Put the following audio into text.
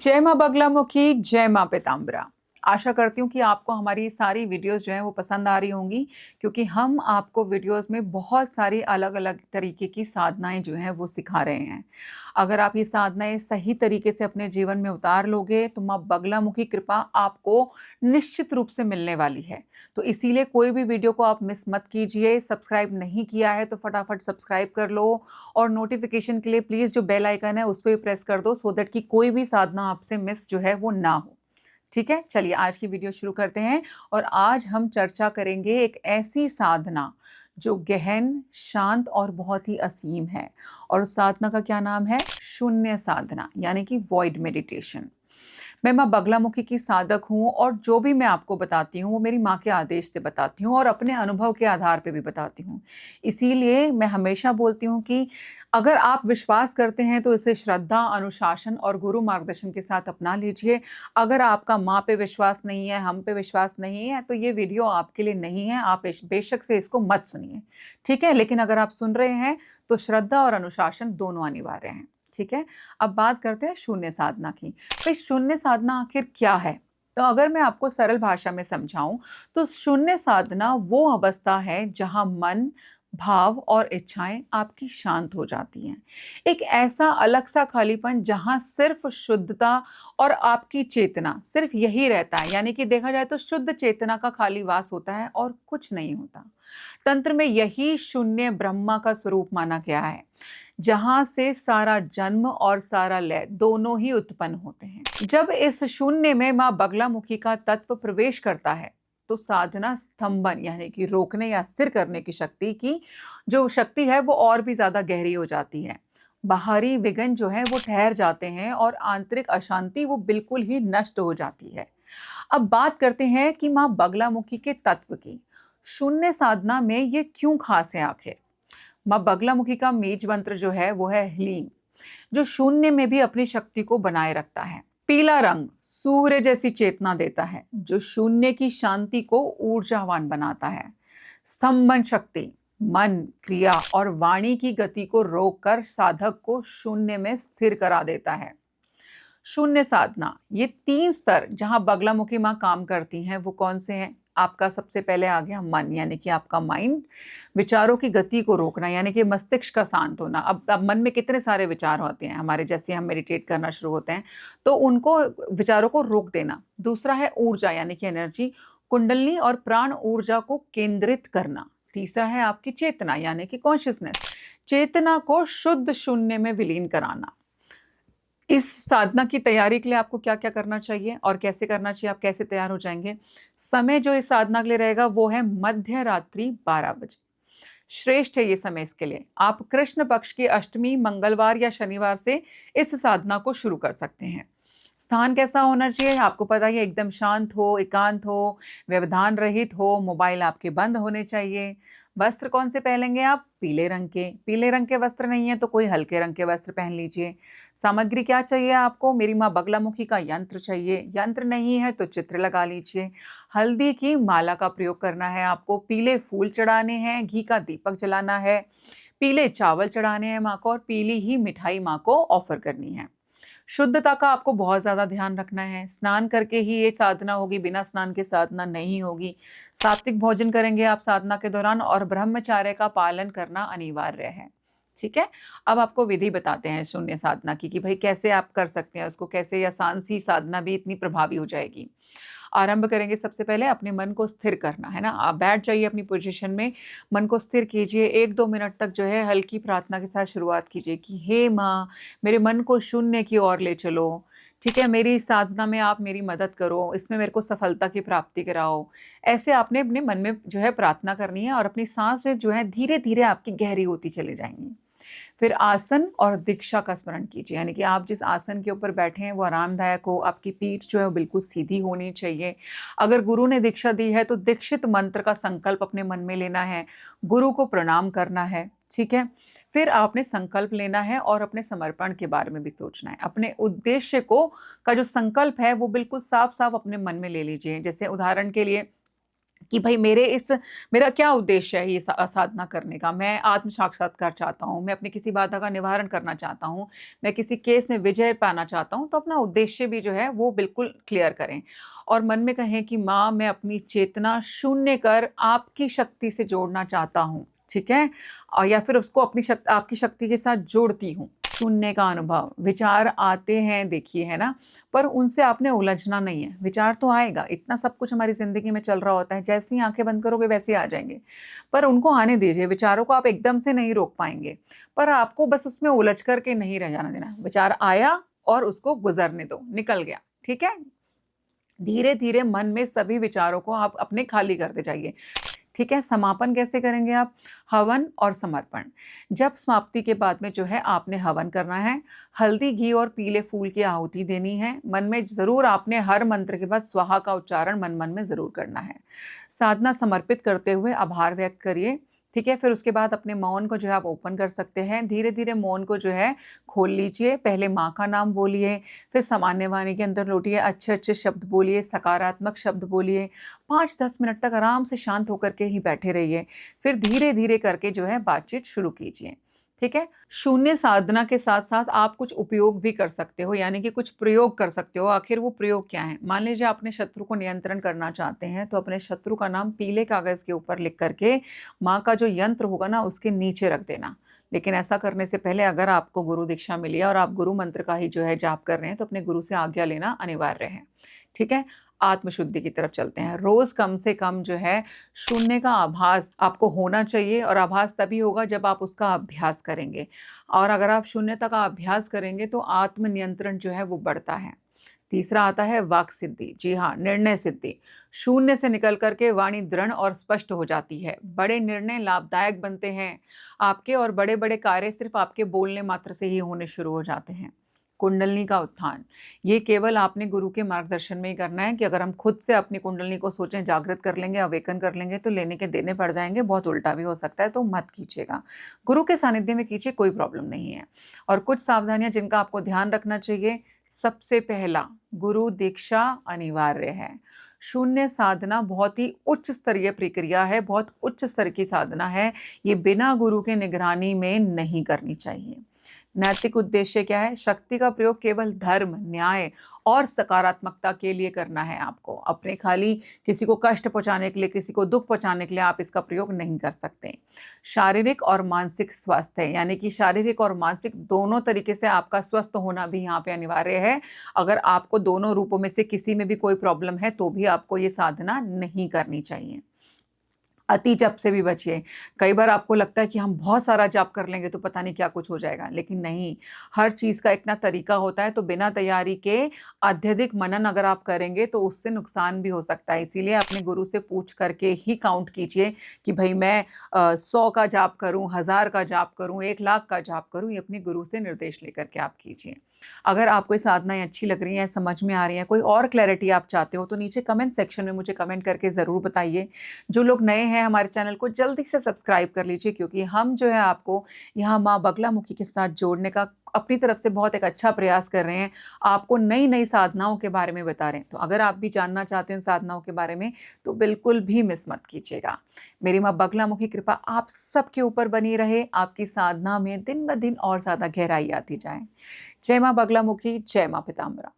जय माँ बगलामुखी, जय माँ पीताम्बरा। आशा करती हूँ कि आपको हमारी सारी वीडियोज़ जो हैं वो पसंद आ रही होंगी, क्योंकि हम आपको वीडियोज़ में बहुत सारी अलग-अलग तरीके की साधनाएँ जो हैं वो सिखा रहे हैं। अगर आप ये साधनाएँ सही तरीके से अपने जीवन में उतार लोगे, तो माँ बगलामुखी कृपा आपको निश्चित रूप से मिलने वाली है। तो इसीलिए कोई भी वीडियो को आप मिस मत कीजिए। सब्सक्राइब नहीं किया है तो फटाफट सब्सक्राइब कर लो और नोटिफ़िकेशन के लिए प्लीज़ जो बेल आइकन है उस पे भी प्रेस कर दो, सो दैट कि कोई भी साधना आपसे मिस जो है वो ना हो। ठीक है? चलिए आज की वीडियो शुरू करते हैं और आज हम चर्चा करेंगे एक ऐसी साधना जो गहन, शांत और बहुत ही असीम है। और उस साधना का क्या नाम है? शून्य साधना, यानी कि वॉइड मेडिटेशन। मैं माँ बगलामुखी की साधक हूँ और जो भी मैं आपको बताती हूँ वो मेरी माँ के आदेश से बताती हूँ और अपने अनुभव के आधार पे भी बताती हूँ। इसीलिए मैं हमेशा बोलती हूँ कि अगर आप विश्वास करते हैं तो इसे श्रद्धा, अनुशासन और गुरु मार्गदर्शन के साथ अपना लीजिए। अगर आपका माँ पे विश्वास नहीं है, हम पे विश्वास नहीं है, तो ये वीडियो आपके लिए नहीं है। आप बेशक से इसको मत सुनिए। ठीक है? लेकिन अगर आप सुन रहे हैं तो श्रद्धा और अनुशासन दोनों अनिवार्य हैं। ठीक है? अब बात करते हैं शून्य साधना की। तो शून्य साधना आखिर क्या है? तो अगर मैं आपको सरल भाषा में समझाऊं, तो शून्य साधना वो अवस्था है जहां मन, भाव और इच्छाएं आपकी शांत हो जाती हैं। एक ऐसा अलग सा खालीपन जहां सिर्फ शुद्धता और आपकी चेतना, सिर्फ यही रहता है। यानी कि देखा जाए तो शुद्ध चेतना का खाली वास होता है और कुछ नहीं होता। तंत्र में यही शून्य ब्रह्मा का स्वरूप माना गया है, जहां से सारा जन्म और सारा लय दोनों ही उत्पन्न होते हैं। जब इस शून्य में माँ बगलामुखी का तत्व प्रवेश करता है, तो साधना स्तंभन यानी कि रोकने या स्थिर करने की शक्ति की जो शक्ति है वो और भी ज्यादा गहरी हो जाती है। बाहरी विघ्न जो है वो ठहर जाते हैं और आंतरिक अशांति वो बिल्कुल ही नष्ट हो जाती है। अब बात करते हैं कि माँ बगलामुखी के तत्व की। शून्य साधना में ये क्यों खास है आखिर? माँ बगलामुखी का मेज मंत्र जो है वो है ह्लीम, जो शून्य में भी अपनी शक्ति को बनाए रखता है। पीला रंग सूर्य जैसी चेतना देता है, जो शून्य की शांति को ऊर्जावान बनाता है। स्तंभन शक्ति मन, क्रिया और वाणी की गति को रोककर साधक को शून्य में स्थिर करा देता है। शून्य साधना, ये 3 स्तर जहां बगलामुखी माँ काम करती हैं वो कौन से हैं? आपका सबसे पहले आ गया मन, यानी कि आपका माइंड, विचारों की गति को रोकना, यानी कि मस्तिष्क का शांत होना। अब मन में कितने सारे विचार होते हैं हमारे, जैसे हम मेडिटेट करना शुरू होते हैं तो उनको, विचारों को रोक देना। दूसरा है ऊर्जा यानी कि एनर्जी, कुंडलनी और प्राण ऊर्जा को केंद्रित करना। तीसरा है आपकी चेतना यानी कि कॉन्शियसनेस, चेतना को शुद्ध शून्य में विलीन कराना। इस साधना की तैयारी के लिए आपको क्या-क्या करना चाहिए और कैसे करना चाहिए, आप कैसे तैयार हो जाएँगे? समय जो इस साधना के लिए रहेगा वो है मध्य रात्रि 12 बजे। श्रेष्ठ है ये समय इसके लिए। आप कृष्ण पक्ष की अष्टमी, मंगलवार या शनिवार से इस साधना को शुरू कर सकते हैं। स्थान कैसा होना चाहिए? आपको पता ही है, एकदम शांत हो, एकांत हो, व्यवधान रहित हो, मोबाइल आपके बंद होने चाहिए। वस्त्र कौन से पहनेंगे आप? पीले रंग के। पीले रंग के वस्त्र नहीं है तो कोई हल्के रंग के वस्त्र पहन लीजिए। सामग्री क्या चाहिए आपको? मेरी माँ बगलामुखी का यंत्र चाहिए। यंत्र नहीं है तो चित्र लगा लीजिए। हल्दी की माला का प्रयोग करना है आपको। पीले फूल चढ़ाने हैं, घी का दीपक जलाना है, पीले चावल चढ़ाने हैं माँ को और पीली ही मिठाई माँ को ऑफर करनी है। शुद्धता का आपको बहुत ज़्यादा ध्यान रखना है। स्नान करके ही ये साधना होगी, बिना स्नान के साधना नहीं होगी। सात्विक भोजन करेंगे आप साधना के दौरान और ब्रह्मचर्य का पालन करना अनिवार्य है। ठीक है? अब आपको विधि बताते हैं शून्य साधना की कि भई कैसे आप कर सकते हैं उसको, कैसे आसान सी साधना भी इतनी प्रभावी हो जाएगी। आरंभ करेंगे सबसे पहले अपने मन को स्थिर करना, है ना? आप बैठ जाइए अपनी पोज़ीशन में, मन को स्थिर कीजिए। 1-2 मिनट तक जो है हल्की प्रार्थना के साथ शुरुआत कीजिए कि हे माँ, मेरे मन को शून्य की ओर ले चलो। ठीक है? मेरी साधना में आप मेरी मदद करो, इसमें मेरे को सफलता की प्राप्ति कराओ। ऐसे आपने अपने मन में जो है प्रार्थना करनी है और अपनी साँसें जो है धीरे-धीरे आपकी गहरी होती चली जाएँगी। फिर आसन और दीक्षा का स्मरण कीजिए, यानी कि आप जिस आसन के ऊपर बैठे हैं वो आरामदायक हो, आपकी पीठ जो है वो बिल्कुल सीधी होनी चाहिए। अगर गुरु ने दीक्षा दी है तो दीक्षित मंत्र का संकल्प अपने मन में लेना है, गुरु को प्रणाम करना है, ठीक है? फिर आपने संकल्प लेना है और अपने समर्पण के बारे में भी सोचना है। अपने उद्देश्य को का जो संकल्प है वो बिल्कुल साफ-साफ अपने मन में ले लीजिए। जैसे उदाहरण के लिए कि भई मेरा क्या उद्देश्य है ये साधना करने का? मैं आत्म साक्षात्कार चाहता हूँ, मैं अपनी किसी बाधा का निवारण करना चाहता हूँ, मैं किसी केस में विजय पाना चाहता हूँ, तो अपना उद्देश्य भी जो है वो बिल्कुल क्लियर करें। और मन में कहें कि माँ मैं अपनी चेतना शून्य कर आपकी शक्ति से जोड़ना चाहता हूँ, ठीक है? या फिर उसको आपकी शक्ति के साथ जोड़ती हूँ। शून्य का अनुभव, विचार आते हैं देखिए, है ना? पर उनसे आपने उलझना नहीं है। विचार तो आएगा, इतना सब कुछ हमारी ज़िंदगी में चल रहा होता है, जैसे ही आँखें बंद करोगे वैसे ही आ जाएँगे। पर उनको आने दीजिए, विचारों को आप एकदम से नहीं रोक पाएँगे, पर आपको बस उसमें उलझ कर के नहीं रह जाने देना। विचार आया और उसको गुज़रने दो, निकल गया, ठीक है? धीरे-धीरे मन में सभी विचारों को आप अपने खाली करते जाइए। ठीक है? समापन कैसे करेंगे आप? हवन और समर्पण। जब समाप्ति के बाद में जो है आपने हवन करना है, हल्दी, घी और पीले फूल की आहुति देनी है। मन में ज़रूर आपने हर मंत्र के बाद स्वाहा का उच्चारण मन-मन में ज़रूर करना है। साधना समर्पित करते हुए आभार व्यक्त करिए, ठीक है? फिर उसके बाद अपने मौन को जो है आप ओपन कर सकते हैं। धीरे-धीरे मौन को जो है खोल लीजिए। पहले माँ का नाम बोलिए, फिर सामान्य वाणी के अंदर लौटिए, अच्छे-अच्छे शब्द बोलिए, सकारात्मक शब्द बोलिए। 5-10 मिनट तक आराम से शांत होकर के ही बैठे रहिए। फिर धीरे-धीरे करके जो है बातचीत शुरू कीजिए, ठीक है? शून्य साधना के साथ-साथ आप कुछ उपयोग भी कर सकते हो, यानी कि कुछ प्रयोग कर सकते हो। आखिर वो प्रयोग क्या है? मान लीजिए अपने शत्रु को नियंत्रण करना चाहते हैं, तो अपने शत्रु का नाम पीले कागज़ के ऊपर लिख कर के माँ का जो यंत्र होगा ना उसके नीचे रख देना। लेकिन ऐसा करने से पहले अगर आपको गुरु दीक्षा मिली है और आप गुरु मंत्र का ही जो है जाप कर रहे हैं, तो अपने गुरु से आज्ञा लेना अनिवार्य है, ठीक है? आत्मशुद्धि की तरफ चलते हैं। रोज़ कम से कम जो है शून्य का आभास आपको होना चाहिए, और आभास तभी होगा जब आप उसका अभ्यास करेंगे। और अगर आप शून्यता का अभ्यास करेंगे तो आत्मनियंत्रण जो है वो बढ़ता है। तीसरा आता है वाक् सिद्धि। जी हाँ, निर्णय सिद्धि। शून्य से निकल कर के वाणी दृढ़ और स्पष्ट हो जाती है। बड़े निर्णय लाभदायक बनते हैं आपके, और बड़े-बड़े कार्य सिर्फ़ आपके बोलने मात्र से ही होने शुरू हो जाते हैं। कुंडलिनी का उत्थान, ये केवल आपने गुरु के मार्गदर्शन में ही करना है। कि अगर हम खुद से अपनी कुंडलिनी को सोचें, जागृत कर लेंगे, अवेकन कर लेंगे, तो लेने के देने पड़ जाएँगे, बहुत उल्टा भी हो सकता है, तो मत कीजिएगा। गुरु के सानिध्य में कीजिए, कोई प्रॉब्लम नहीं है। और कुछ सावधानियाँ जिनका आपको ध्यान रखना चाहिए। सबसे पहला, गुरु दीक्षा अनिवार्य है। शून्य साधना बहुत ही उच्च स्तरीय प्रक्रिया है, बहुत उच्च स्तर की साधना है। ये बिना गुरु के निगरानी में नहीं करनी चाहिए। नैतिक उद्देश्य क्या है? शक्ति का प्रयोग केवल धर्म, न्याय और सकारात्मकता के लिए करना है आपको। अपने खाली किसी को कष्ट पहुँचाने के लिए, किसी को दुःख पहुँचाने के लिए आप इसका प्रयोग नहीं कर सकते। शारीरिक और मानसिक स्वास्थ्य, यानी कि शारीरिक और मानसिक दोनों तरीके से आपका स्वस्थ होना भी यहाँ पे अनिवार्य है। अगर आपको दोनों रूपों में से किसी में भी कोई प्रॉब्लम है, तो भी आपको ये साधना नहीं करनी चाहिए। अति जप से भी बचिए। कई बार आपको लगता है कि हम बहुत सारा जप कर लेंगे तो पता नहीं क्या कुछ हो जाएगा, लेकिन नहीं, हर चीज़ का एक ना तरीका होता है। तो बिना तैयारी के अत्यधिक मनन अगर आप करेंगे तो उससे नुकसान भी हो सकता है। इसीलिए अपने गुरु से पूछ करके ही काउंट कीजिए कि भई मैं 100 का जाप करूँ, 1000 का जाप करूँ, 1 लाख का जाप करूँ। ये अपने गुरु से निर्देश लेकर के आप कीजिए। अगर आपको ये साधनाएँ अच्छी लग रही हैं, समझ में आ रही हैं, कोई और क्लैरिटी आप चाहते हो, तो नीचे कमेंट सेक्शन में मुझे कमेंट करके ज़रूर बताइए। जो लोग नए हैं हमारे चैनल को जल्दी से सब्सक्राइब कर लीजिए, क्योंकि हम जो है आपको यहाँ माँ बगलामुखी के साथ जोड़ने का अपनी तरफ से बहुत एक अच्छा प्रयास कर रहे हैं। आपको नई-नई साधनाओं के बारे में बता रहे हैं। तो अगर आप भी जानना चाहते हैं उन साधनाओं के बारे में, तो बिल्कुल भी मिस मत कीजिएगा। मेरी माँ बगलामुखी कृपा आप सबके ऊपर बनी रहे, आपकी साधना में दिन ब दिन और ज़्यादा गहराई आती जाए। जय माँ बगलामुखी, जय माँ पीताम्बरा।